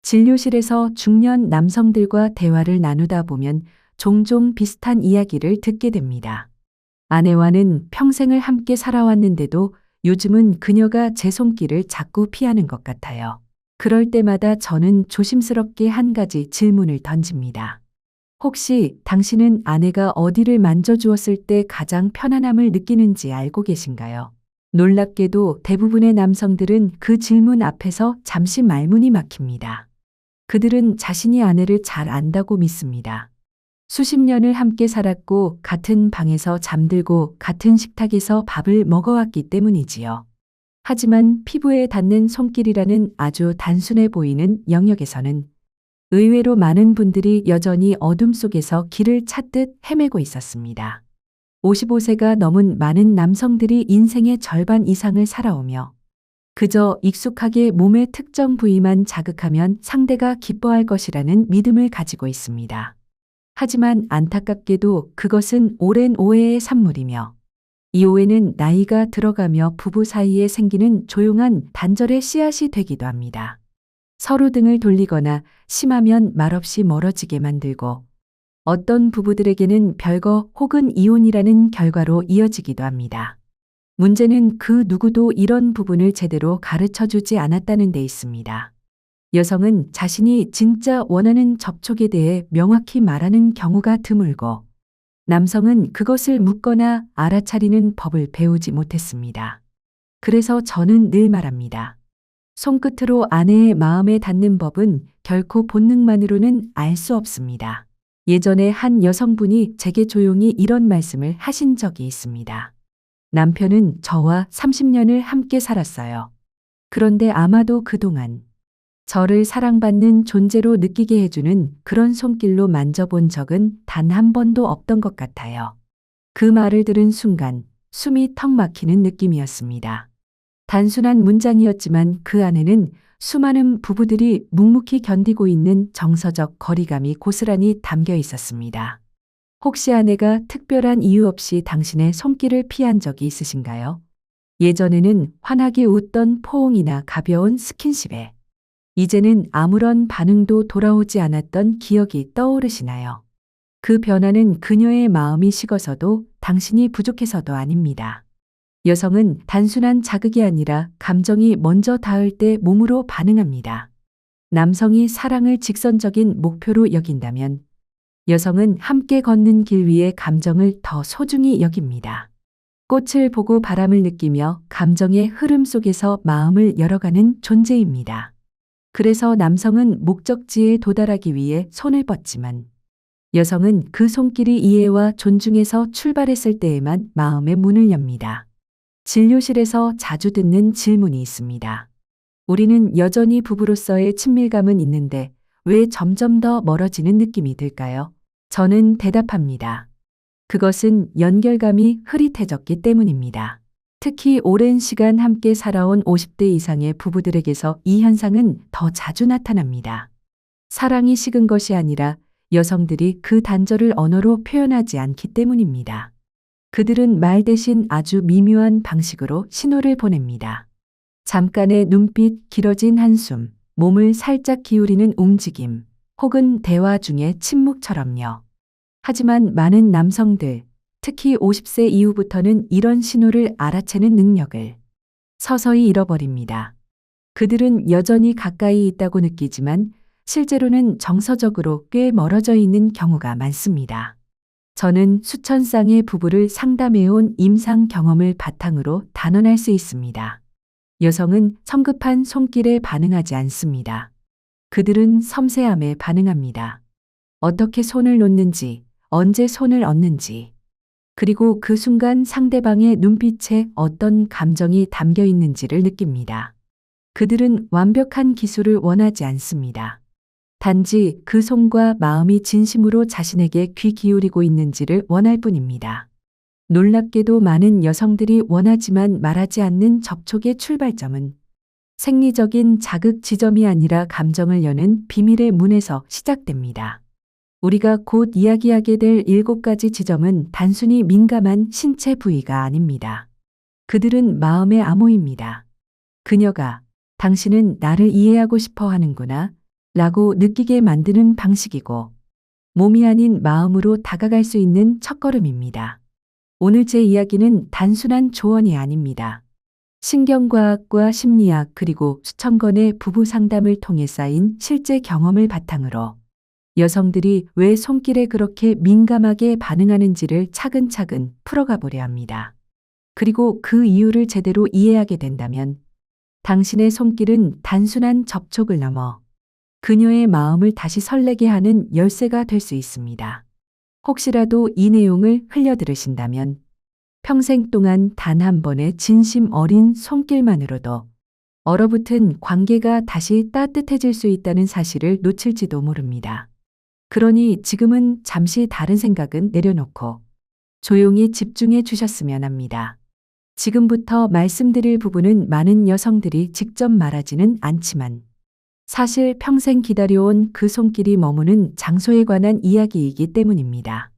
진료실에서 중년 남성들과 대화를 나누다 보면 종종 비슷한 이야기를 듣게 됩니다. 아내와는 평생을 함께 살아왔는데도 요즘은 그녀가 제 손길을 자꾸 피하는 것 같아요. 그럴 때마다 저는 조심스럽게 한 가지 질문을 던집니다. 혹시 당신은 아내가 어디를 만져주었을 때 가장 편안함을 느끼는지 알고 계신가요? 놀랍게도 대부분의 남성들은 그 질문 앞에서 잠시 말문이 막힙니다. 그들은 자신이 아내를 잘 안다고 믿습니다. 수십 년을 함께 살았고 같은 방에서 잠들고 같은 식탁에서 밥을 먹어왔기 때문이지요. 하지만 피부에 닿는 손길이라는 아주 단순해 보이는 영역에서는 의외로 많은 분들이 여전히 어둠 속에서 길을 찾듯 헤매고 있었습니다. 55세가 넘은 많은 남성들이 인생의 절반 이상을 살아오며 그저 익숙하게 몸의 특정 부위만 자극하면 상대가 기뻐할 것이라는 믿음을 가지고 있습니다. 하지만 안타깝게도 그것은 오랜 오해의 산물이며 이 오해는 나이가 들어가며 부부 사이에 생기는 조용한 단절의 씨앗이 되기도 합니다. 서로 등을 돌리거나 심하면 말없이 멀어지게 만들고 어떤 부부들에게는 별거 혹은 이혼이라는 결과로 이어지기도 합니다. 문제는 그 누구도 이런 부분을 제대로 가르쳐 주지 않았다는 데 있습니다. 여성은 자신이 진짜 원하는 접촉에 대해 명확히 말하는 경우가 드물고 남성은 그것을 묻거나 알아차리는 법을 배우지 못했습니다. 그래서 저는 늘 말합니다. 손끝으로 아내의 마음에 닿는 법은 결코 본능만으로는 알 수 없습니다. 예전에 한 여성분이 제게 조용히 이런 말씀을 하신 적이 있습니다. 남편은 저와 30년을 함께 살았어요. 그런데 아마도 그동안 저를 사랑받는 존재로 느끼게 해주는 그런 손길로 만져본 적은 단 한 번도 없던 것 같아요. 그 말을 들은 순간 숨이 턱 막히는 느낌이었습니다. 단순한 문장이었지만 그 안에는 수많은 부부들이 묵묵히 견디고 있는 정서적 거리감이 고스란히 담겨 있었습니다. 혹시 아내가 특별한 이유 없이 당신의 손길을 피한 적이 있으신가요? 예전에는 환하게 웃던 포옹이나 가벼운 스킨십에 이제는 아무런 반응도 돌아오지 않았던 기억이 떠오르시나요? 그 변화는 그녀의 마음이 식어서도 당신이 부족해서도 아닙니다. 여성은 단순한 자극이 아니라 감정이 먼저 닿을 때 몸으로 반응합니다. 남성이 사랑을 직선적인 목표로 여긴다면 여성은 함께 걷는 길 위의 감정을 더 소중히 여깁니다. 꽃을 보고 바람을 느끼며 감정의 흐름 속에서 마음을 열어가는 존재입니다. 그래서 남성은 목적지에 도달하기 위해 손을 뻗지만 여성은 그 손길이 이해와 존중에서 출발했을 때에만 마음의 문을 엽니다. 진료실에서 자주 듣는 질문이 있습니다. 우리는 여전히 부부로서의 친밀감은 있는데 왜 점점 더 멀어지는 느낌이 들까요? 저는 대답합니다. 그것은 연결감이 흐릿해졌기 때문입니다. 특히 오랜 시간 함께 살아온 50대 이상의 부부들에게서 이 현상은 더 자주 나타납니다. 사랑이 식은 것이 아니라 여성들이 그 단절을 언어로 표현하지 않기 때문입니다. 그들은 말 대신 아주 미묘한 방식으로 신호를 보냅니다. 잠깐의 눈빛, 길어진 한숨, 몸을 살짝 기울이는 움직임, 혹은 대화 중의 침묵처럼요. 하지만 많은 남성들, 특히 50세 이후부터는 이런 신호를 알아채는 능력을 서서히 잃어버립니다. 그들은 여전히 가까이 있다고 느끼지만 실제로는 정서적으로 꽤 멀어져 있는 경우가 많습니다. 저는 수천 쌍의 부부를 상담해온 임상 경험을 바탕으로 단언할 수 있습니다. 여성은 성급한 손길에 반응하지 않습니다. 그들은 섬세함에 반응합니다. 어떻게 손을 놓는지, 언제 손을 얹는지, 그리고 그 순간 상대방의 눈빛에 어떤 감정이 담겨 있는지를 느낍니다. 그들은 완벽한 기술을 원하지 않습니다. 단지 그 손과 마음이 진심으로 자신에게 귀 기울이고 있는지를 원할 뿐입니다. 놀랍게도 많은 여성들이 원하지만 말하지 않는 접촉의 출발점은 생리적인 자극 지점이 아니라 감정을 여는 비밀의 문에서 시작됩니다. 우리가 곧 이야기하게 될 7가지 지점은 단순히 민감한 신체 부위가 아닙니다. 그들은 마음의 암호입니다. 그녀가 당신은 나를 이해하고 싶어 하는구나 라고 느끼게 만드는 방식이고 몸이 아닌 마음으로 다가갈 수 있는 첫걸음입니다. 오늘 제 이야기는 단순한 조언이 아닙니다. 신경과학과 심리학 그리고 수천 건의 부부 상담을 통해 쌓인 실제 경험을 바탕으로 여성들이 왜 손길에 그렇게 민감하게 반응하는지를 차근차근 풀어가 보려 합니다. 그리고 그 이유를 제대로 이해하게 된다면 당신의 손길은 단순한 접촉을 넘어 그녀의 마음을 다시 설레게 하는 열쇠가 될 수 있습니다. 혹시라도 이 내용을 흘려 들으신다면 평생 동안 단 한 번의 진심 어린 손길만으로도 얼어붙은 관계가 다시 따뜻해질 수 있다는 사실을 놓칠지도 모릅니다. 그러니 지금은 잠시 다른 생각은 내려놓고 조용히 집중해 주셨으면 합니다. 지금부터 말씀드릴 부분은 많은 여성들이 직접 말하지는 않지만 사실 평생 기다려온 그 손길이 머무는 장소에 관한 이야기이기 때문입니다.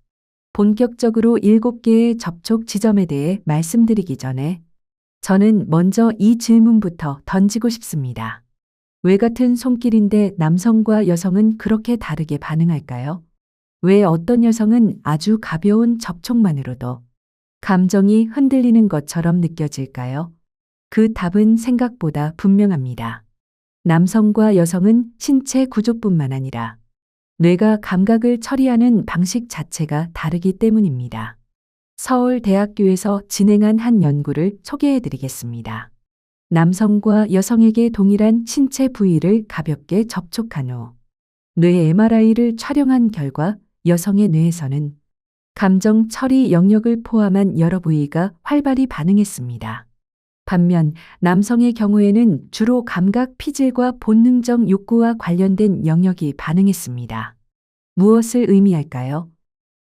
본격적으로 7개의 접촉 지점에 대해 말씀드리기 전에 저는 먼저 이 질문부터 던지고 싶습니다. 왜 같은 손길인데 남성과 여성은 그렇게 다르게 반응할까요? 왜 어떤 여성은 아주 가벼운 접촉만으로도 감정이 흔들리는 것처럼 느껴질까요? 그 답은 생각보다 분명합니다. 남성과 여성은 신체 구조뿐만 아니라 뇌가 감각을 처리하는 방식 자체가 다르기 때문입니다. 서울대학교에서 진행한 한 연구를 소개해 드리겠습니다. 남성과 여성에게 동일한 신체 부위를 가볍게 접촉한 후 뇌 MRI를 촬영한 결과 여성의 뇌에서는 감정 처리 영역을 포함한 여러 부위가 활발히 반응했습니다. 반면 남성의 경우에는 주로 감각 피질과 본능적 욕구와 관련된 영역이 반응했습니다. 무엇을 의미할까요?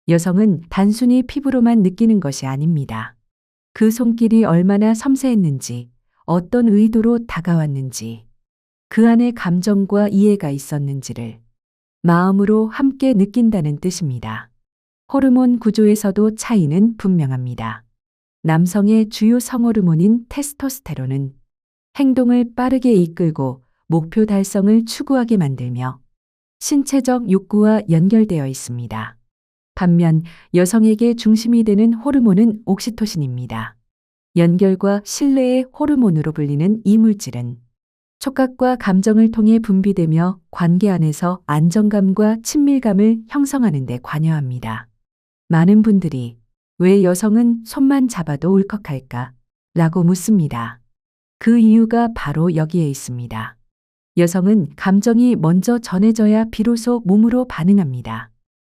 여성은 단순히 피부로만 느끼는 것이 아닙니다. 그 손길이 얼마나 섬세했는지, 어떤 의도로 다가왔는지, 그 안에 감정과 이해가 있었는지를 마음으로 함께 느낀다는 뜻입니다. 호르몬 구조에서도 차이는 분명합니다. 남성의 주요 성호르몬인 테스토스테론은 행동을 빠르게 이끌고 목표 달성을 추구하게 만들며 신체적 욕구와 연결되어 있습니다. 반면 여성에게 중심이 되는 호르몬은 옥시토신입니다. 연결과 신뢰의 호르몬으로 불리는 이 물질은 촉각과 감정을 통해 분비되며 관계 안에서 안정감과 친밀감을 형성하는 데 관여합니다. 많은 분들이 왜 여성은 손만 잡아도 울컥할까? 라고 묻습니다. 그 이유가 바로 여기에 있습니다. 여성은 감정이 먼저 전해져야 비로소 몸으로 반응합니다.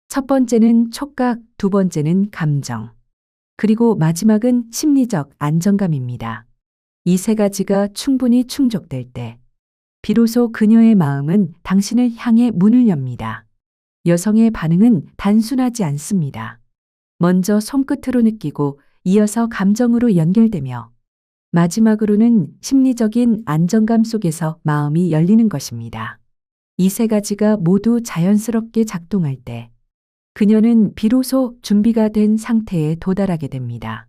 첫 번째는 촉각, 두 번째는 감정, 그리고 마지막은 심리적 안정감입니다. 이 세 가지가 충분히 충족될 때 비로소 그녀의 마음은 당신을 향해 문을 엽니다. 여성의 반응은 단순하지 않습니다. 먼저 손끝으로 느끼고 이어서 감정으로 연결되며 마지막으로는 심리적인 안정감 속에서 마음이 열리는 것입니다. 이 세 가지가 모두 자연스럽게 작동할 때 그녀는 비로소 준비가 된 상태에 도달하게 됩니다.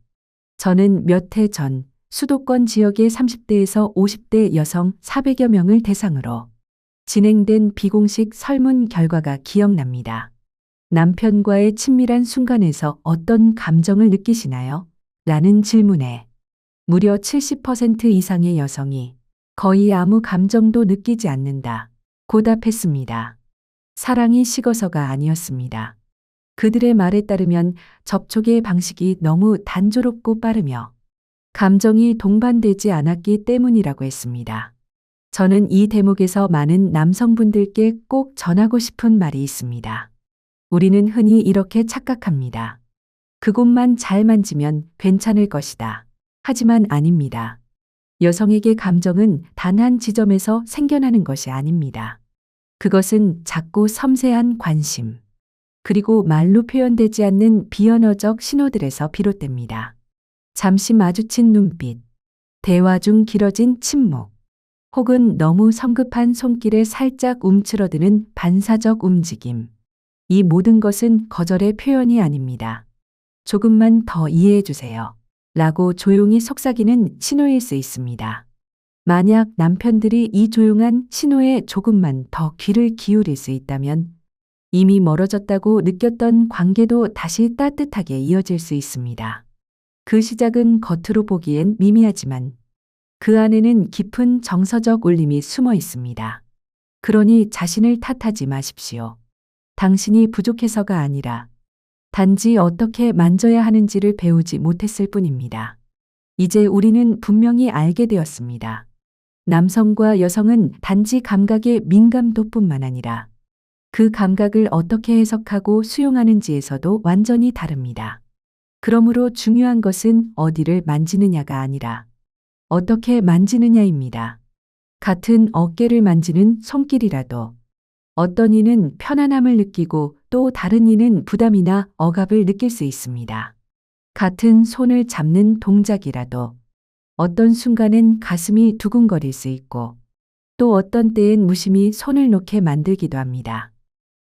저는 몇 해 전 수도권 지역의 30대에서 50대 여성 400여 명을 대상으로 진행된 비공식 설문 결과가 기억납니다. 남편과의 친밀한 순간에서 어떤 감정을 느끼시나요? 라는 질문에 무려 70% 이상의 여성이 거의 아무 감정도 느끼지 않는다 고 답했습니다. 사랑이 식어서가 아니었습니다. 그들의 말에 따르면 접촉의 방식이 너무 단조롭고 빠르며 감정이 동반되지 않았기 때문이라고 했습니다. 저는 이 대목에서 많은 남성분들께 꼭 전하고 싶은 말이 있습니다. 우리는 흔히 이렇게 착각합니다. 그곳만 잘 만지면 괜찮을 것이다. 하지만 아닙니다. 여성에게 감정은 단 한 지점에서 생겨나는 것이 아닙니다. 그것은 작고 섬세한 관심, 그리고 말로 표현되지 않는 비언어적 신호들에서 비롯됩니다. 잠시 마주친 눈빛, 대화 중 길어진 침묵, 혹은 너무 성급한 손길에 살짝 움츠러드는 반사적 움직임. 이 모든 것은 거절의 표현이 아닙니다. 조금만 더 이해해 주세요. 라고 조용히 속삭이는 신호일 수 있습니다. 만약 남편들이 이 조용한 신호에 조금만 더 귀를 기울일 수 있다면 이미 멀어졌다고 느꼈던 관계도 다시 따뜻하게 이어질 수 있습니다. 그 시작은 겉으로 보기엔 미미하지만 그 안에는 깊은 정서적 울림이 숨어 있습니다. 그러니 자신을 탓하지 마십시오. 당신이 부족해서가 아니라 단지 어떻게 만져야 하는지를 배우지 못했을 뿐입니다. 이제 우리는 분명히 알게 되었습니다. 남성과 여성은 단지 감각의 민감도뿐만 아니라 그 감각을 어떻게 해석하고 수용하는지에서도 완전히 다릅니다. 그러므로 중요한 것은 어디를 만지느냐가 아니라 어떻게 만지느냐입니다. 같은 어깨를 만지는 손길이라도 어떤 이는 편안함을 느끼고 또 다른 이는 부담이나 억압을 느낄 수 있습니다. 같은 손을 잡는 동작이라도 어떤 순간엔 가슴이 두근거릴 수 있고 또 어떤 때엔 무심히 손을 놓게 만들기도 합니다.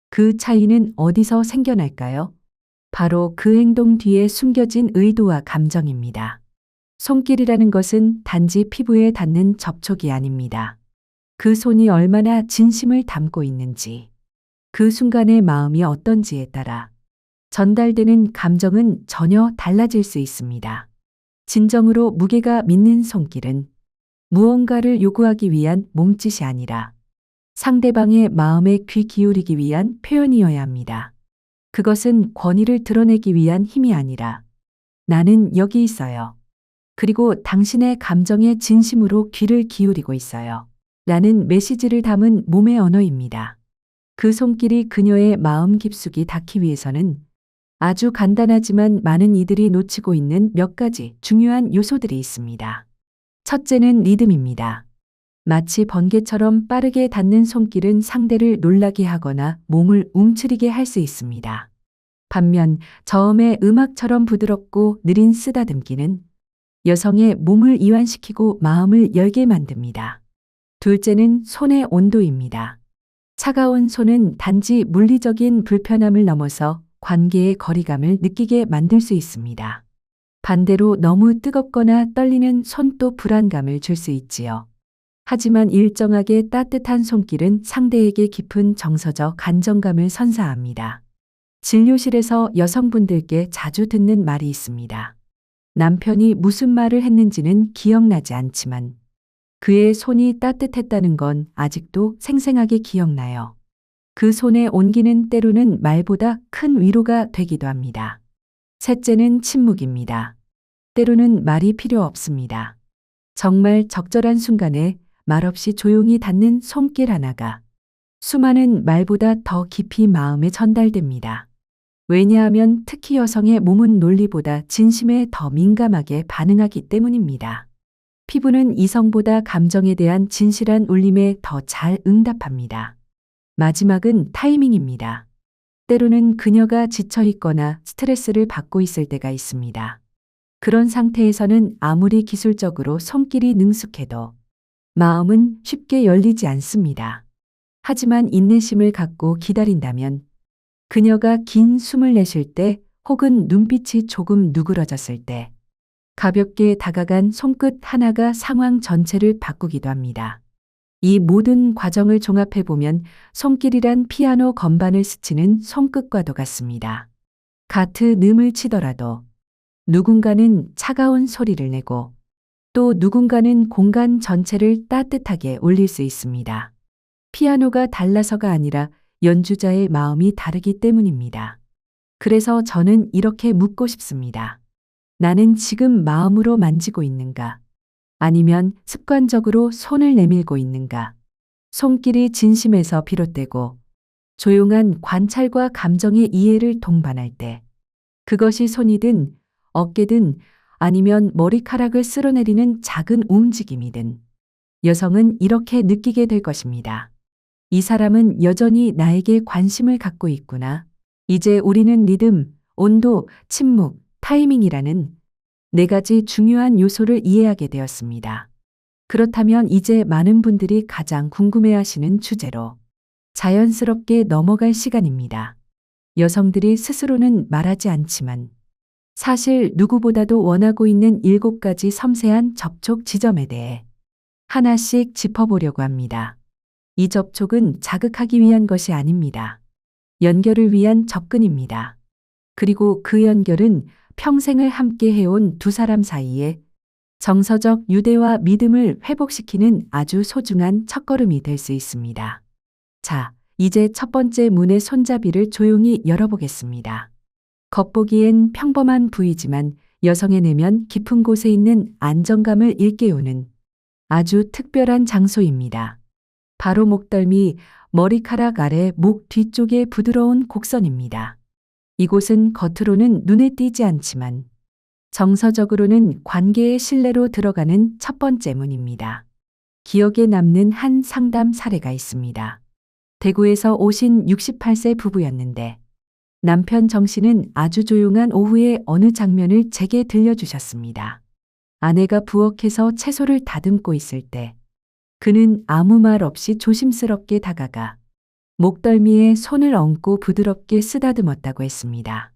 그 차이는 어디서 생겨날까요? 바로 그 행동 뒤에 숨겨진 의도와 감정입니다. 손길이라는 것은 단지 피부에 닿는 접촉이 아닙니다. 그 손이 얼마나 진심을 담고 있는지, 그 순간의 마음이 어떤지에 따라 전달되는 감정은 전혀 달라질 수 있습니다. 진정으로 무게가 믿는 손길은 무언가를 요구하기 위한 몸짓이 아니라 상대방의 마음에 귀 기울이기 위한 표현이어야 합니다. 그것은 권위를 드러내기 위한 힘이 아니라 나는 여기 있어요. 그리고 당신의 감정에 진심으로 귀를 기울이고 있어요. 라는 메시지를 담은 몸의 언어입니다. 그 손길이 그녀의 마음 깊숙이 닿기 위해서는 아주 간단하지만 많은 이들이 놓치고 있는 몇 가지 중요한 요소들이 있습니다. 첫째는 리듬입니다. 마치 번개처럼 빠르게 닿는 손길은 상대를 놀라게 하거나 몸을 움츠리게 할 수 있습니다. 반면 저음의 음악처럼 부드럽고 느린 쓰다듬기는 여성의 몸을 이완시키고 마음을 열게 만듭니다. 둘째는 손의 온도입니다. 차가운 손은 단지 물리적인 불편함을 넘어서 관계의 거리감을 느끼게 만들 수 있습니다. 반대로 너무 뜨겁거나 떨리는 손도 불안감을 줄 수 있지요. 하지만 일정하게 따뜻한 손길은 상대에게 깊은 정서적 안정감을 선사합니다. 진료실에서 여성분들께 자주 듣는 말이 있습니다. 남편이 무슨 말을 했는지는 기억나지 않지만 그의 손이 따뜻했다는 건 아직도 생생하게 기억나요. 그 손의 온기는 때로는 말보다 큰 위로가 되기도 합니다. 셋째는 침묵입니다. 때로는 말이 필요 없습니다. 정말 적절한 순간에 말없이 조용히 닿는 손길 하나가 수많은 말보다 더 깊이 마음에 전달됩니다. 왜냐하면 특히 여성의 몸은 논리보다 진심에 더 민감하게 반응하기 때문입니다. 피부는 이성보다 감정에 대한 진실한 울림에 더 잘 응답합니다. 마지막은 타이밍입니다. 때로는 그녀가 지쳐 있거나 스트레스를 받고 있을 때가 있습니다. 그런 상태에서는 아무리 기술적으로 손길이 능숙해도 마음은 쉽게 열리지 않습니다. 하지만 인내심을 갖고 기다린다면 그녀가 긴 숨을 내쉴 때 혹은 눈빛이 조금 누그러졌을 때 가볍게 다가간 손끝 하나가 상황 전체를 바꾸기도 합니다. 이 모든 과정을 종합해보면 손길이란 피아노 건반을 스치는 손끝과도 같습니다. 같은 음을 치더라도 누군가는 차가운 소리를 내고 또 누군가는 공간 전체를 따뜻하게 울릴 수 있습니다. 피아노가 달라서가 아니라 연주자의 마음이 다르기 때문입니다. 그래서 저는 이렇게 묻고 싶습니다. 나는 지금 마음으로 만지고 있는가? 아니면 습관적으로 손을 내밀고 있는가? 손길이 진심에서 비롯되고 조용한 관찰과 감정의 이해를 동반할 때 그것이 손이든 어깨든 아니면 머리카락을 쓸어내리는 작은 움직임이든 여성은 이렇게 느끼게 될 것입니다. 이 사람은 여전히 나에게 관심을 갖고 있구나. 이제 우리는 리듬, 온도, 침묵, 타이밍이라는 네 가지 중요한 요소를 이해하게 되었습니다. 그렇다면 이제 많은 분들이 가장 궁금해하시는 주제로 자연스럽게 넘어갈 시간입니다. 여성들이 스스로는 말하지 않지만 사실 누구보다도 원하고 있는 7가지 섬세한 접촉 지점에 대해 하나씩 짚어보려고 합니다. 이 접촉은 자극하기 위한 것이 아닙니다. 연결을 위한 접근입니다. 그리고 그 연결은 평생을 함께 해온 두 사람 사이에 정서적 유대와 믿음을 회복시키는 아주 소중한 첫걸음이 될 수 있습니다. 자, 이제 첫 번째 문의 손잡이를 조용히 열어보겠습니다. 겉보기엔 평범한 부위지만 여성의 내면 깊은 곳에 있는 안정감을 일깨우는 아주 특별한 장소입니다. 바로 목덜미, 머리카락 아래 목 뒤쪽의 부드러운 곡선입니다. 이곳은 겉으로는 눈에 띄지 않지만 정서적으로는 관계의 신뢰로 들어가는 첫 번째 문입니다. 기억에 남는 한 상담 사례가 있습니다. 대구에서 오신 68세 부부였는데 남편 정 씨는 아주 조용한 오후의 어느 장면을 제게 들려주셨습니다. 아내가 부엌에서 채소를 다듬고 있을 때 그는 아무 말 없이 조심스럽게 다가가 목덜미에 손을 얹고 부드럽게 쓰다듬었다고 했습니다.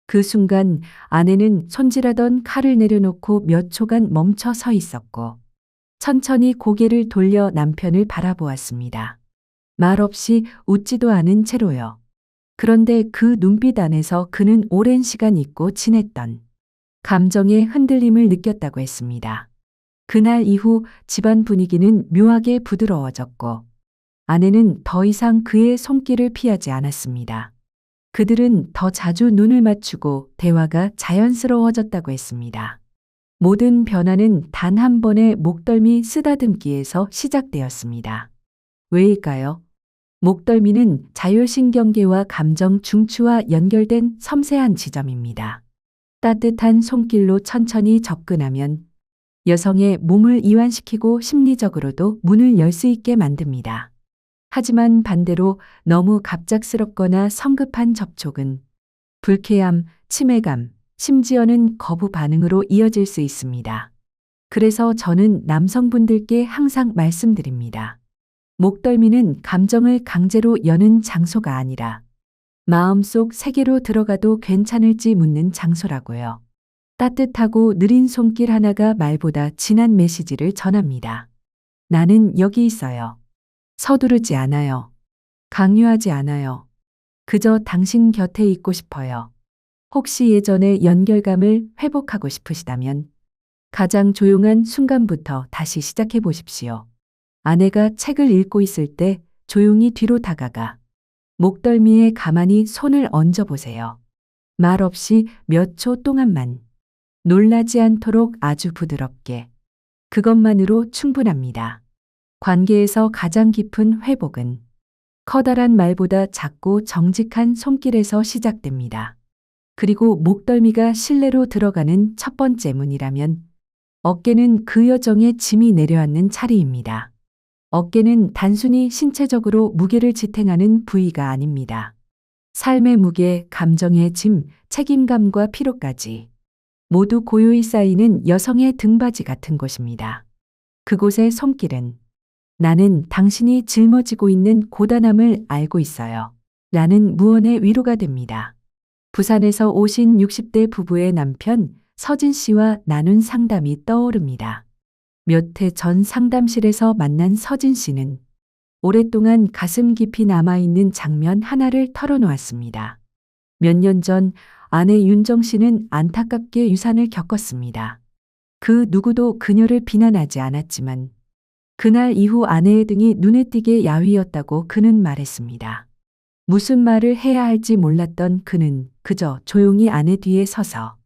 그 순간 아내는 손질하던 칼을 내려놓고 몇 초간 멈춰 서 있었고 천천히 고개를 돌려 남편을 바라보았습니다. 말 없이 웃지도 않은 채로요. 그런데 그 눈빛 안에서 그는 오랜 시간 잊고 지냈던 감정의 흔들림을 느꼈다고 했습니다. 그날 이후 집안 분위기는 묘하게 부드러워졌고 아내는 더 이상 그의 손길을 피하지 않았습니다. 그들은 더 자주 눈을 맞추고 대화가 자연스러워졌다고 했습니다. 모든 변화는 단 한 번의 목덜미 쓰다듬기에서 시작되었습니다. 왜일까요? 목덜미는 자율신경계와 감정 중추와 연결된 섬세한 지점입니다. 따뜻한 손길로 천천히 접근하면 여성의 몸을 이완시키고 심리적으로도 문을 열 수 있게 만듭니다. 하지만 반대로 너무 갑작스럽거나 성급한 접촉은 불쾌함, 치매감, 심지어는 거부 반응으로 이어질 수 있습니다. 그래서 저는 남성분들께 항상 말씀드립니다. 목덜미는 감정을 강제로 여는 장소가 아니라 마음속 세계로 들어가도 괜찮을지 묻는 장소라고요. 따뜻하고 느린 손길 하나가 말보다 진한 메시지를 전합니다. 나는 여기 있어요. 서두르지 않아요. 강요하지 않아요. 그저 당신 곁에 있고 싶어요. 혹시 예전의 연결감을 회복하고 싶으시다면 가장 조용한 순간부터 다시 시작해 보십시오. 아내가 책을 읽고 있을 때 조용히 뒤로 다가가 목덜미에 가만히 손을 얹어 보세요. 말 없이 몇 초 동안만. 놀라지 않도록 아주 부드럽게. 그것만으로 충분합니다. 관계에서 가장 깊은 회복은 커다란 말보다 작고 정직한 손길에서 시작됩니다. 그리고 목덜미가 실내로 들어가는 첫 번째 문이라면 어깨는 그 여정의 짐이 내려앉는 자리입니다. 어깨는 단순히 신체적으로 무게를 지탱하는 부위가 아닙니다. 삶의 무게, 감정의 짐, 책임감과 피로까지 모두 고요히 쌓이는 여성의 등받이 같은 곳입니다. 그곳의 손길은 나는 당신이 짊어지고 있는 고단함을 알고 있어요. 라는 무언의 위로가 됩니다. 부산에서 오신 60대 부부의 남편 서진 씨와 나눈 상담이 떠오릅니다. 몇 해 전 상담실에서 만난 서진 씨는 오랫동안 가슴 깊이 남아있는 장면 하나를 털어놓았습니다. 몇 년 전 아내 윤정 씨는 안타깝게 유산을 겪었습니다. 그 누구도 그녀를 비난하지 않았지만 그날 이후 아내의 등이 눈에 띄게 야위었다고 그는 말했습니다. 무슨 말을 해야 할지 몰랐던 그는 그저 조용히 아내 뒤에 서서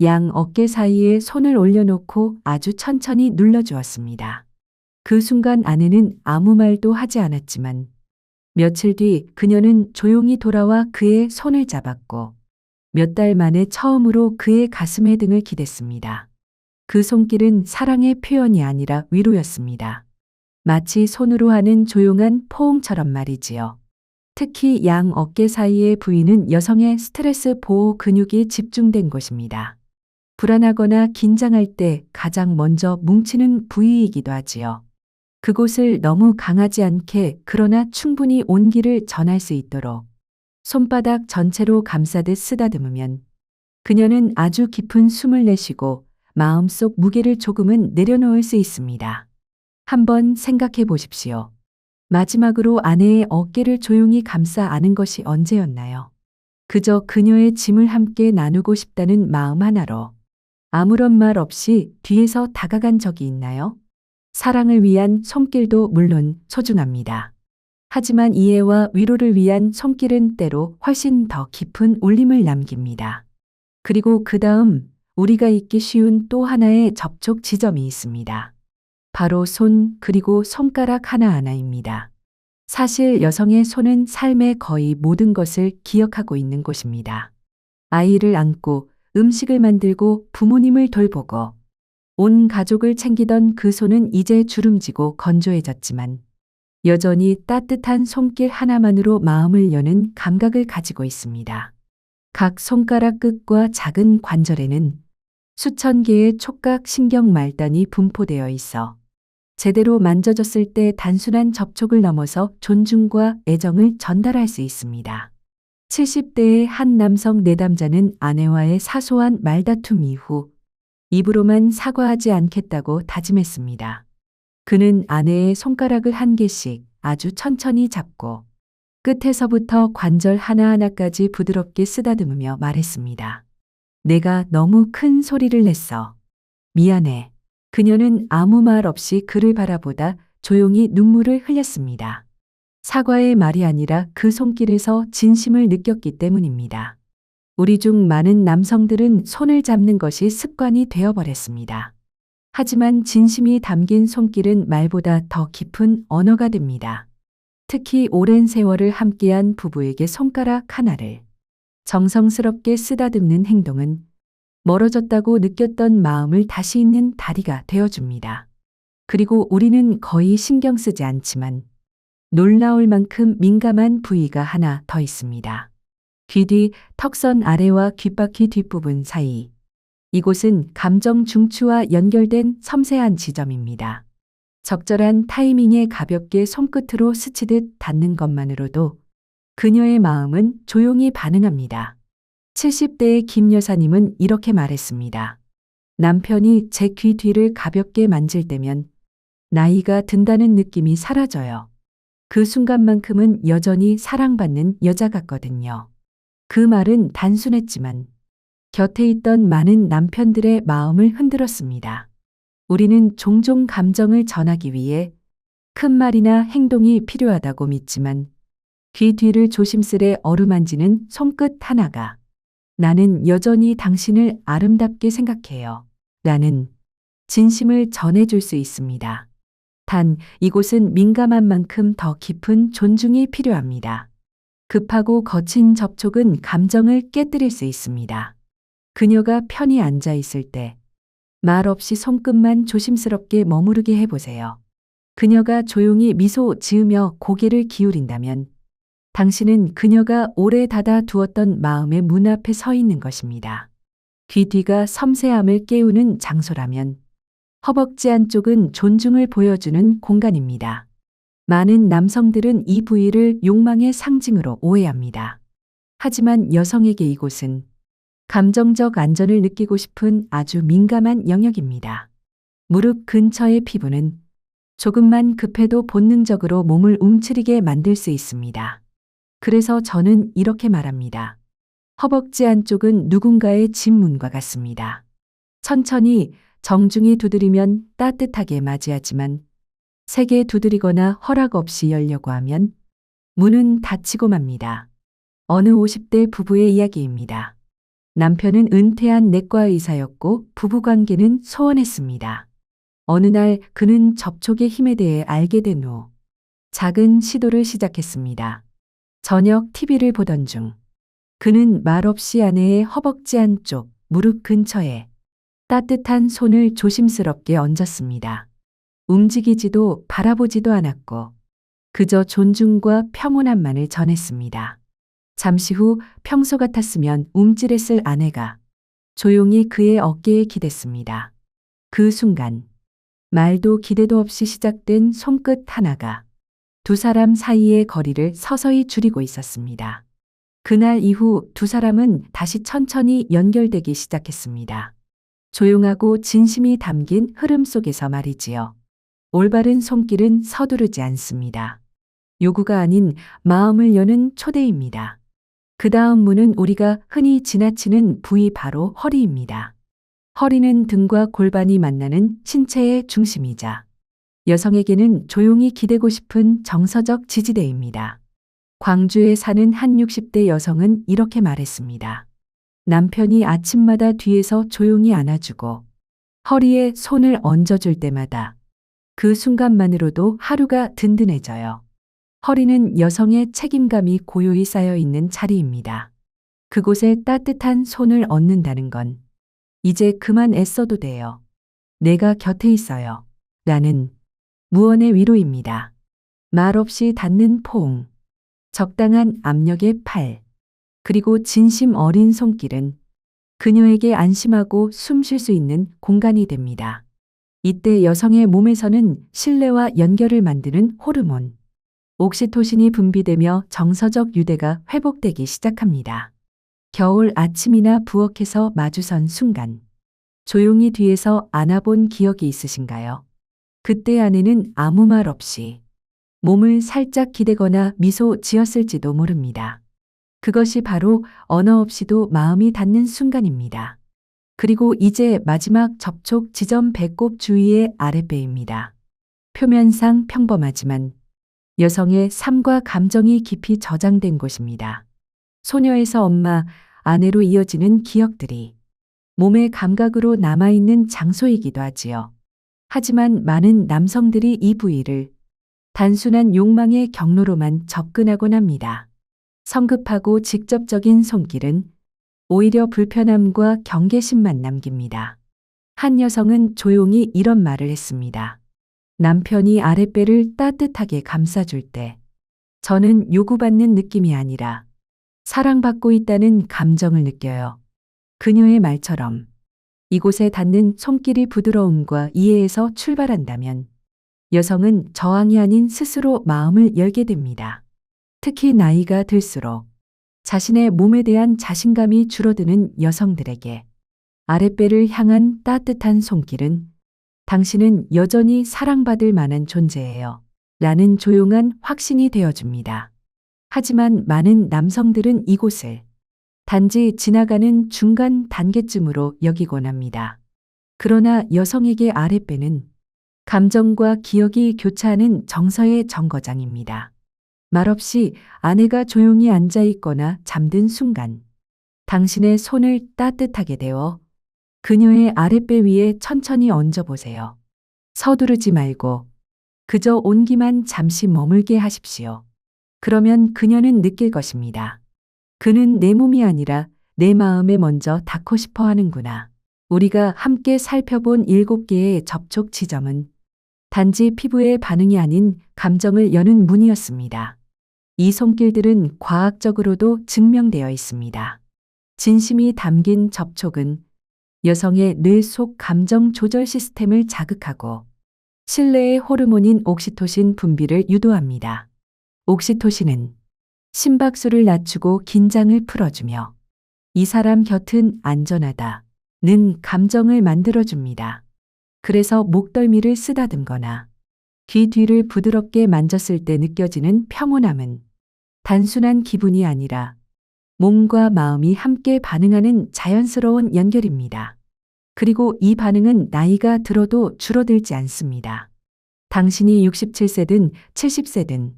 양 어깨 사이에 손을 올려놓고 아주 천천히 눌러주었습니다. 그 순간 아내는 아무 말도 하지 않았지만 며칠 뒤 그녀는 조용히 돌아와 그의 손을 잡았고 몇 달 만에 처음으로 그의 가슴에 등을 기댔습니다. 그 손길은 사랑의 표현이 아니라 위로였습니다. 마치 손으로 하는 조용한 포옹처럼 말이지요. 특히 양 어깨 사이의 부위는 여성의 스트레스 보호 근육이 집중된 곳입니다. 불안하거나 긴장할 때 가장 먼저 뭉치는 부위이기도 하지요. 그곳을 너무 강하지 않게 그러나 충분히 온기를 전할 수 있도록 손바닥 전체로 감싸듯 쓰다듬으면 그녀는 아주 깊은 숨을 내쉬고 마음속 무게를 조금은 내려놓을 수 있습니다. 한번 생각해 보십시오. 마지막으로 아내의 어깨를 조용히 감싸 안은 것이 언제였나요? 그저 그녀의 짐을 함께 나누고 싶다는 마음 하나로 아무런 말 없이 뒤에서 다가간 적이 있나요? 사랑을 위한 손길도 물론 소중합니다. 하지만 이해와 위로를 위한 손길은 때로 훨씬 더 깊은 울림을 남깁니다. 그리고 그 다음 우리가 잊기 쉬운 또 하나의 접촉 지점이 있습니다. 바로 손 그리고 손가락 하나하나입니다. 사실 여성의 손은 삶의 거의 모든 것을 기억하고 있는 곳입니다. 아이를 안고 음식을 만들고 부모님을 돌보고 온 가족을 챙기던 그 손은 이제 주름지고 건조해졌지만 여전히 따뜻한 손길 하나만으로 마음을 여는 감각을 가지고 있습니다. 각 손가락 끝과 작은 관절에는 수천 개의 촉각 신경 말단이 분포되어 있어 제대로 만져졌을 때 단순한 접촉을 넘어서 존중과 애정을 전달할 수 있습니다. 70대의 한 남성 내담자는 아내와의 사소한 말다툼 이후 입으로만 사과하지 않겠다고 다짐했습니다. 그는 아내의 손가락을 한 개씩 아주 천천히 잡고 끝에서부터 관절 하나하나까지 부드럽게 쓰다듬으며 말했습니다. 내가 너무 큰 소리를 냈어. 미안해. 그녀는 아무 말 없이 그를 바라보다 조용히 눈물을 흘렸습니다. 사과의 말이 아니라 그 손길에서 진심을 느꼈기 때문입니다. 우리 중 많은 남성들은 손을 잡는 것이 습관이 되어버렸습니다. 하지만 진심이 담긴 손길은 말보다 더 깊은 언어가 됩니다. 특히 오랜 세월을 함께한 부부에게 손가락 하나를 정성스럽게 쓰다듬는 행동은 멀어졌다고 느꼈던 마음을 다시 잇는 다리가 되어줍니다. 그리고 우리는 거의 신경 쓰지 않지만 놀라울 만큼 민감한 부위가 하나 더 있습니다. 귀 뒤 턱선 아래와 귓바퀴 뒷부분 사이. 이곳은 감정 중추와 연결된 섬세한 지점입니다. 적절한 타이밍에 가볍게 손끝으로 스치듯 닿는 것만으로도 그녀의 마음은 조용히 반응합니다. 70대의 김 여사님은 이렇게 말했습니다. 남편이 제 귀 뒤를 가볍게 만질 때면 나이가 든다는 느낌이 사라져요. 그 순간만큼은 여전히 사랑받는 여자 같거든요. 그 말은 단순했지만 곁에 있던 많은 남편들의 마음을 흔들었습니다. 우리는 종종 감정을 전하기 위해 큰 말이나 행동이 필요하다고 믿지만 귀 뒤를 조심스레 어루만지는 손끝 하나가 나는 여전히 당신을 아름답게 생각해요. 라는 진심을 전해줄 수 있습니다. 단 이곳은 민감한 만큼 더 깊은 존중이 필요합니다. 급하고 거친 접촉은 감정을 깨뜨릴 수 있습니다. 그녀가 편히 앉아 있을 때 말 없이 손끝만 조심스럽게 머무르게 해보세요. 그녀가 조용히 미소 지으며 고개를 기울인다면 당신은 그녀가 오래 닫아 두었던 마음의 문 앞에 서 있는 것입니다. 귀 뒤가 섬세함을 깨우는 장소라면 허벅지 안쪽은 존중을 보여주는 공간입니다. 많은 남성들은 이 부위를 욕망의 상징으로 오해합니다. 하지만 여성에게 이곳은 감정적 안전을 느끼고 싶은 아주 민감한 영역입니다. 무릎 근처의 피부는 조금만 급해도 본능적으로 몸을 움츠리게 만들 수 있습니다. 그래서 저는 이렇게 말합니다. 허벅지 안쪽은 누군가의 집문과 같습니다. 천천히 정중히 두드리면 따뜻하게 맞이하지만 세게 두드리거나 허락 없이 열려고 하면 문은 닫히고 맙니다. 어느 50대 부부의 이야기입니다. 남편은 은퇴한 내과 의사였고 부부관계는 소원했습니다. 어느 날 그는 접촉의 힘에 대해 알게 된 후 작은 시도를 시작했습니다. 저녁 TV를 보던 중 그는 말없이 아내의 허벅지 안쪽 무릎 근처에 따뜻한 손을 조심스럽게 얹었습니다. 움직이지도 바라보지도 않았고 그저 존중과 평온함만을 전했습니다. 잠시 후 평소 같았으면 움찔했을 아내가 조용히 그의 어깨에 기댔습니다. 그 순간 말도 기대도 없이 시작된 손끝 하나가 두 사람 사이의 거리를 서서히 줄이고 있었습니다. 그날 이후 두 사람은 다시 천천히 연결되기 시작했습니다. 조용하고 진심이 담긴 흐름 속에서 말이지요. 올바른 손길은 서두르지 않습니다. 요구가 아닌 마음을 여는 초대입니다. 그 다음 문은 우리가 흔히 지나치는 부위 바로 허리입니다. 허리는 등과 골반이 만나는 신체의 중심이자 여성에게는 조용히 기대고 싶은 정서적 지지대입니다. 광주에 사는 한 60대 여성은 이렇게 말했습니다. 남편이 아침마다 뒤에서 조용히 안아주고 허리에 손을 얹어줄 때마다 그 순간만으로도 하루가 든든해져요. 허리는 여성의 책임감이 고요히 쌓여 있는 자리입니다. 그곳에 따뜻한 손을 얹는다는 건 이제 그만 애써도 돼요. 내가 곁에 있어요. 라는 무언의 위로입니다. 말없이 닿는 포옹, 적당한 압력의 팔, 그리고 진심 어린 손길은 그녀에게 안심하고 숨 쉴 수 있는 공간이 됩니다. 이때 여성의 몸에서는 신뢰와 연결을 만드는 호르몬, 옥시토신이 분비되며 정서적 유대가 회복되기 시작합니다. 겨울 아침이나 부엌에서 마주선 순간, 조용히 뒤에서 안아본 기억이 있으신가요? 그때 아내는 아무 말 없이 몸을 살짝 기대거나 미소 지었을지도 모릅니다. 그것이 바로 언어 없이도 마음이 닿는 순간입니다. 그리고 이제 마지막 접촉 지점 배꼽 주위의 아랫배입니다. 표면상 평범하지만 여성의 삶과 감정이 깊이 저장된 곳입니다. 소녀에서 엄마, 아내로 이어지는 기억들이 몸의 감각으로 남아있는 장소이기도 하지요. 하지만 많은 남성들이 이 부위를 단순한 욕망의 경로로만 접근하곤 합니다. 성급하고 직접적인 손길은 오히려 불편함과 경계심만 남깁니다. 한 여성은 조용히 이런 말을 했습니다. 남편이 아랫배를 따뜻하게 감싸줄 때 저는 요구받는 느낌이 아니라 사랑받고 있다는 감정을 느껴요. 그녀의 말처럼 이곳에 닿는 손길이 부드러움과 이해에서 출발한다면 여성은 저항이 아닌 스스로 마음을 열게 됩니다. 특히 나이가 들수록 자신의 몸에 대한 자신감이 줄어드는 여성들에게 아랫배를 향한 따뜻한 손길은 당신은 여전히 사랑받을 만한 존재예요. 라는 조용한 확신이 되어줍니다. 하지만 많은 남성들은 이곳을 단지 지나가는 중간 단계쯤으로 여기곤 합니다. 그러나 여성에게 아랫배는 감정과 기억이 교차하는 정서의 정거장입니다. 말없이 아내가 조용히 앉아 있거나 잠든 순간 당신의 손을 따뜻하게 대어 그녀의 아랫배 위에 천천히 얹어보세요. 서두르지 말고 그저 온기만 잠시 머물게 하십시오. 그러면 그녀는 느낄 것입니다. 그는 내 몸이 아니라 내 마음에 먼저 닿고 싶어 하는구나. 우리가 함께 살펴본 7개의 접촉 지점은 단지 피부의 반응이 아닌 감정을 여는 문이었습니다. 이 손길들은 과학적으로도 증명되어 있습니다. 진심이 담긴 접촉은 여성의 뇌 속 감정 조절 시스템을 자극하고 신뢰의 호르몬인 옥시토신 분비를 유도합니다. 옥시토신은 심박수를 낮추고 긴장을 풀어주며 이 사람 곁은 안전하다는 감정을 만들어줍니다. 그래서 목덜미를 쓰다듬거나 귀 뒤를 부드럽게 만졌을 때 느껴지는 평온함은 단순한 기분이 아니라 몸과 마음이 함께 반응하는 자연스러운 연결입니다. 그리고 이 반응은 나이가 들어도 줄어들지 않습니다. 당신이 67세든 70세든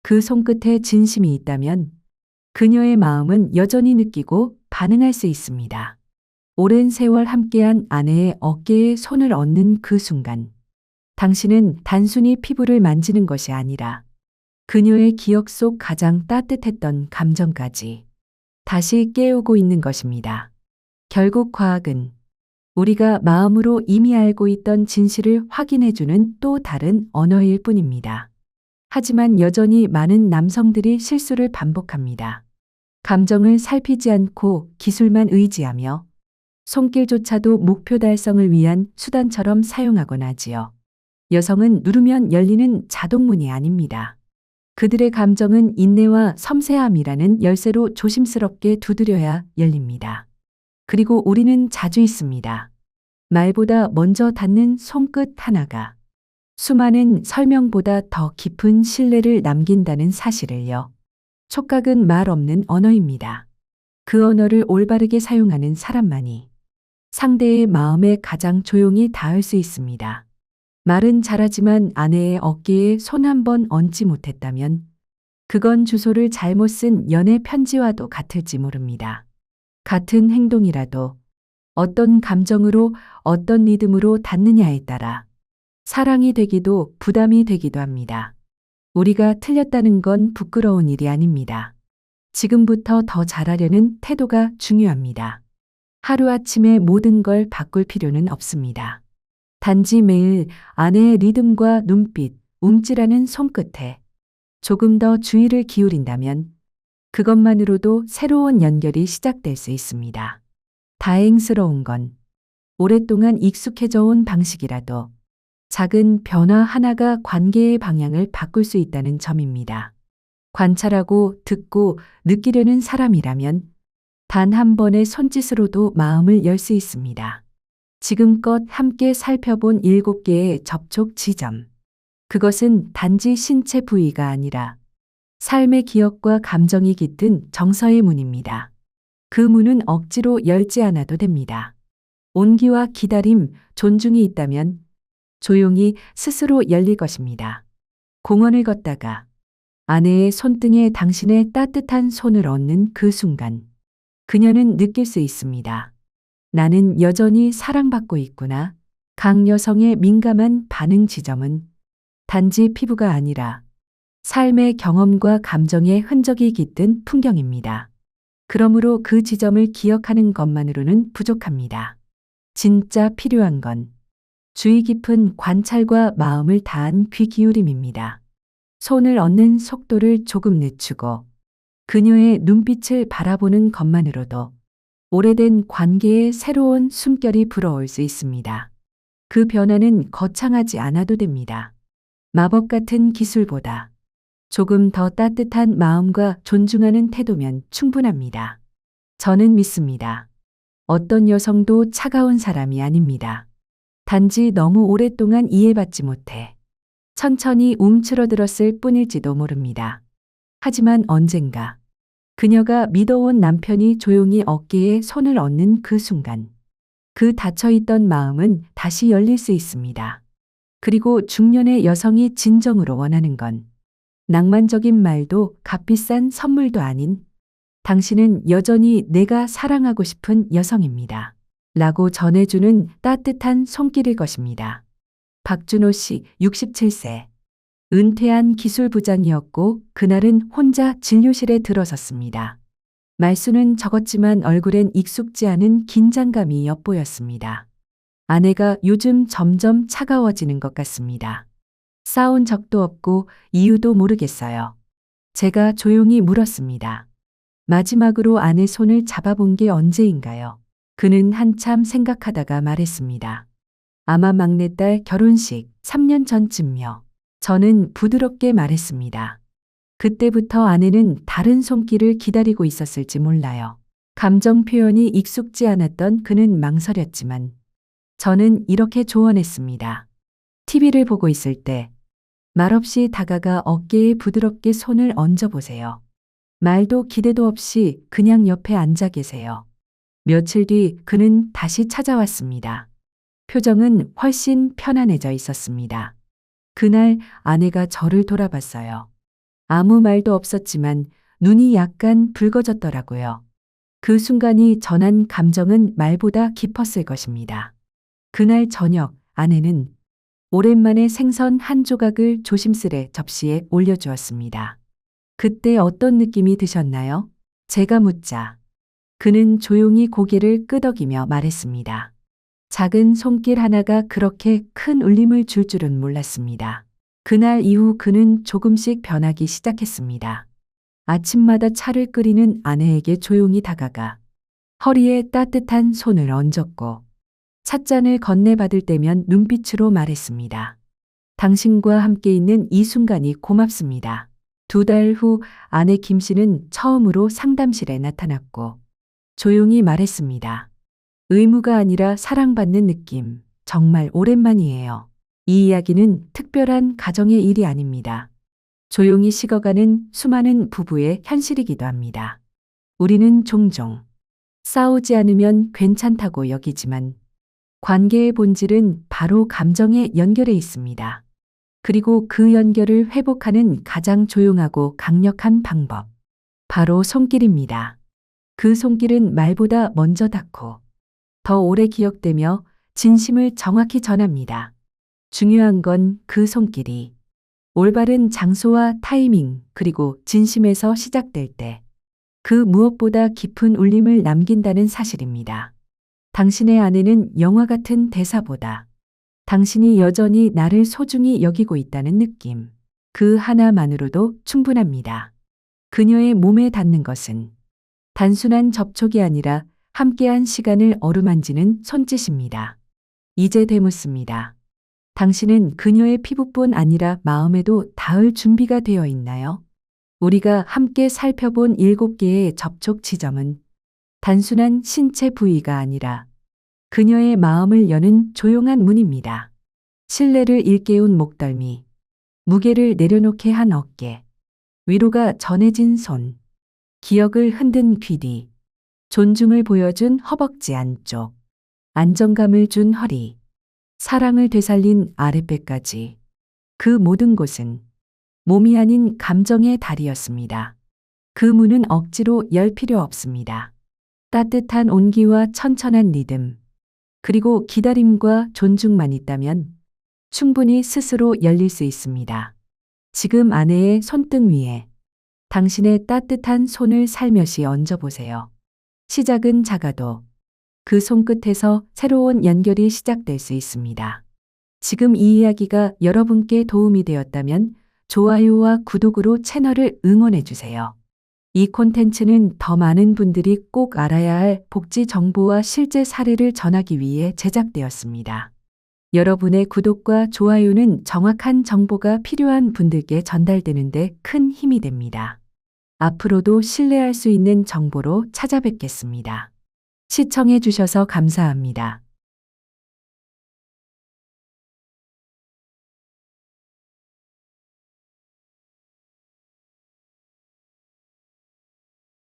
그 손끝에 진심이 있다면 그녀의 마음은 여전히 느끼고 반응할 수 있습니다. 오랜 세월 함께한 아내의 어깨에 손을 얹는 그 순간, 당신은 단순히 피부를 만지는 것이 아니라 그녀의 기억 속 가장 따뜻했던 감정까지 다시 깨우고 있는 것입니다. 결국 과학은 우리가 마음으로 이미 알고 있던 진실을 확인해주는 또 다른 언어일 뿐입니다. 하지만 여전히 많은 남성들이 실수를 반복합니다. 감정을 살피지 않고 기술만 의지하며 손길조차도 목표 달성을 위한 수단처럼 사용하곤 하지요. 여성은 누르면 열리는 자동문이 아닙니다. 그들의 감정은 인내와 섬세함이라는 열쇠로 조심스럽게 두드려야 열립니다. 그리고 우리는 자주 있습니다. 말보다 먼저 닿는 손끝 하나가 수많은 설명보다 더 깊은 신뢰를 남긴다는 사실을요. 촉각은 말 없는 언어입니다. 그 언어를 올바르게 사용하는 사람만이 상대의 마음에 가장 조용히 닿을 수 있습니다. 말은 잘하지만 아내의 어깨에 손 한 번 얹지 못했다면 그건 주소를 잘못 쓴 연애 편지와도 같을지 모릅니다. 같은 행동이라도 어떤 감정으로 어떤 리듬으로 닿느냐에 따라 사랑이 되기도 부담이 되기도 합니다. 우리가 틀렸다는 건 부끄러운 일이 아닙니다. 지금부터 더 잘하려는 태도가 중요합니다. 하루아침에 모든 걸 바꿀 필요는 없습니다. 단지 매일 아내의 리듬과 눈빛, 움찔하는 손끝에 조금 더 주의를 기울인다면 그것만으로도 새로운 연결이 시작될 수 있습니다. 다행스러운 건 오랫동안 익숙해져 온 방식이라도 작은 변화 하나가 관계의 방향을 바꿀 수 있다는 점입니다. 관찰하고 듣고 느끼려는 사람이라면 단 한 번의 손짓으로도 마음을 열 수 있습니다. 지금껏 함께 살펴본 7개의 접촉 지점. 그것은 단지 신체 부위가 아니라 삶의 기억과 감정이 깃든 정서의 문입니다. 그 문은 억지로 열지 않아도 됩니다. 온기와 기다림, 존중이 있다면 조용히 스스로 열릴 것입니다. 공원을 걷다가 아내의 손등에 당신의 따뜻한 손을 얹는 그 순간, 그녀는 느낄 수 있습니다. 나는 여전히 사랑받고 있구나. 각 여성의 민감한 반응 지점은 단지 피부가 아니라 삶의 경험과 감정의 흔적이 깃든 풍경입니다. 그러므로 그 지점을 기억하는 것만으로는 부족합니다. 진짜 필요한 건 주의 깊은 관찰과 마음을 다한 귀 기울임입니다. 손을 얹는 속도를 조금 늦추고 그녀의 눈빛을 바라보는 것만으로도 오래된 관계에 새로운 숨결이 불어올 수 있습니다. 그 변화는 거창하지 않아도 됩니다. 마법 같은 기술보다 조금 더 따뜻한 마음과 존중하는 태도면 충분합니다. 저는 믿습니다. 어떤 여성도 차가운 사람이 아닙니다. 단지 너무 오랫동안 이해받지 못해 천천히 움츠러들었을 뿐일지도 모릅니다. 하지만 언젠가 그녀가 믿어온 남편이 조용히 어깨에 손을 얹는 그 순간 그 닫혀있던 마음은 다시 열릴 수 있습니다. 그리고 중년의 여성이 진정으로 원하는 건 낭만적인 말도 값비싼 선물도 아닌 당신은 여전히 내가 사랑하고 싶은 여성입니다. 라고 전해주는 따뜻한 손길일 것입니다. 박준호 씨 67세. 은퇴한 기술부장이었고 그날은 혼자 진료실에 들어섰습니다. 말수는 적었지만 얼굴엔 익숙지 않은 긴장감이 엿보였습니다. 아내가 요즘 점점 차가워지는 것 같습니다. 싸운 적도 없고 이유도 모르겠어요. 제가 조용히 물었습니다. 마지막으로 아내 손을 잡아본 게 언제인가요? 그는 한참 생각하다가 말했습니다. 아마 막내딸 결혼식 3년 전쯤요. 저는 부드럽게 말했습니다. 그때부터 아내는 다른 손길을 기다리고 있었을지 몰라요. 감정 표현이 익숙지 않았던 그는 망설였지만 저는 이렇게 조언했습니다. TV를 보고 있을 때 말없이 다가가 어깨에 부드럽게 손을 얹어보세요. 말도 기대도 없이 그냥 옆에 앉아 계세요. 며칠 뒤 그는 다시 찾아왔습니다. 표정은 훨씬 편안해져 있었습니다. 그날 아내가 저를 돌아봤어요. 아무 말도 없었지만 눈이 약간 붉어졌더라고요. 그 순간이 전한 감정은 말보다 깊었을 것입니다. 그날 저녁 아내는 오랜만에 생선 한 조각을 조심스레 접시에 올려주었습니다. 그때 어떤 느낌이 드셨나요? 제가 묻자 그는 조용히 고개를 끄덕이며 말했습니다. 작은 손길 하나가 그렇게 큰 울림을 줄 줄은 몰랐습니다. 그날 이후 그는 조금씩 변하기 시작했습니다. 아침마다 차를 끓이는 아내에게 조용히 다가가 허리에 따뜻한 손을 얹었고 찻잔을 건네받을 때면 눈빛으로 말했습니다. 당신과 함께 있는 이 순간이 고맙습니다. 2달 후 아내 김 씨는 처음으로 상담실에 나타났고 조용히 말했습니다. 의무가 아니라 사랑받는 느낌, 정말 오랜만이에요. 이 이야기는 특별한 가정의 일이 아닙니다. 조용히 식어가는 수많은 부부의 현실이기도 합니다. 우리는 종종 싸우지 않으면 괜찮다고 여기지만 관계의 본질은 바로 감정에 연결해 있습니다. 그리고 그 연결을 회복하는 가장 조용하고 강력한 방법. 바로 손길입니다. 그 손길은 말보다 먼저 닿고 더 오래 기억되며 진심을 정확히 전합니다. 중요한 건 그 손길이 올바른 장소와 타이밍 그리고 진심에서 시작될 때 그 무엇보다 깊은 울림을 남긴다는 사실입니다. 당신의 아내는 영화 같은 대사보다 당신이 여전히 나를 소중히 여기고 있다는 느낌. 그 하나만으로도 충분합니다. 그녀의 몸에 닿는 것은 단순한 접촉이 아니라 함께한 시간을 어루만지는 손짓입니다. 이제 되묻습니다. 당신은 그녀의 피부뿐 아니라 마음에도 닿을 준비가 되어 있나요? 우리가 함께 살펴본 7개의 접촉 지점은 단순한 신체 부위가 아니라 그녀의 마음을 여는 조용한 문입니다. 신뢰를 일깨운 목덜미, 무게를 내려놓게 한 어깨, 위로가 전해진 손, 기억을 흔든 귀 뒤, 존중을 보여준 허벅지 안쪽, 안정감을 준 허리, 사랑을 되살린 아랫배까지. 그 모든 곳은 몸이 아닌 감정의 다리였습니다. 그 문은 억지로 열 필요 없습니다. 따뜻한 온기와 천천한 리듬, 그리고 기다림과 존중만 있다면 충분히 스스로 열릴 수 있습니다. 지금 아내의 손등 위에 당신의 따뜻한 손을 살며시 얹어보세요. 시작은 작아도 그 손끝에서 새로운 연결이 시작될 수 있습니다. 지금 이 이야기가 여러분께 도움이 되었다면 좋아요와 구독으로 채널을 응원해주세요. 이 콘텐츠는 더 많은 분들이 꼭 알아야 할 복지 정보와 실제 사례를 전하기 위해 제작되었습니다. 여러분의 구독과 좋아요는 정확한 정보가 필요한 분들께 전달되는데 큰 힘이 됩니다. 앞으로도 신뢰할 수 있는 정보로 찾아뵙겠습니다. 시청해 주셔서 감사합니다.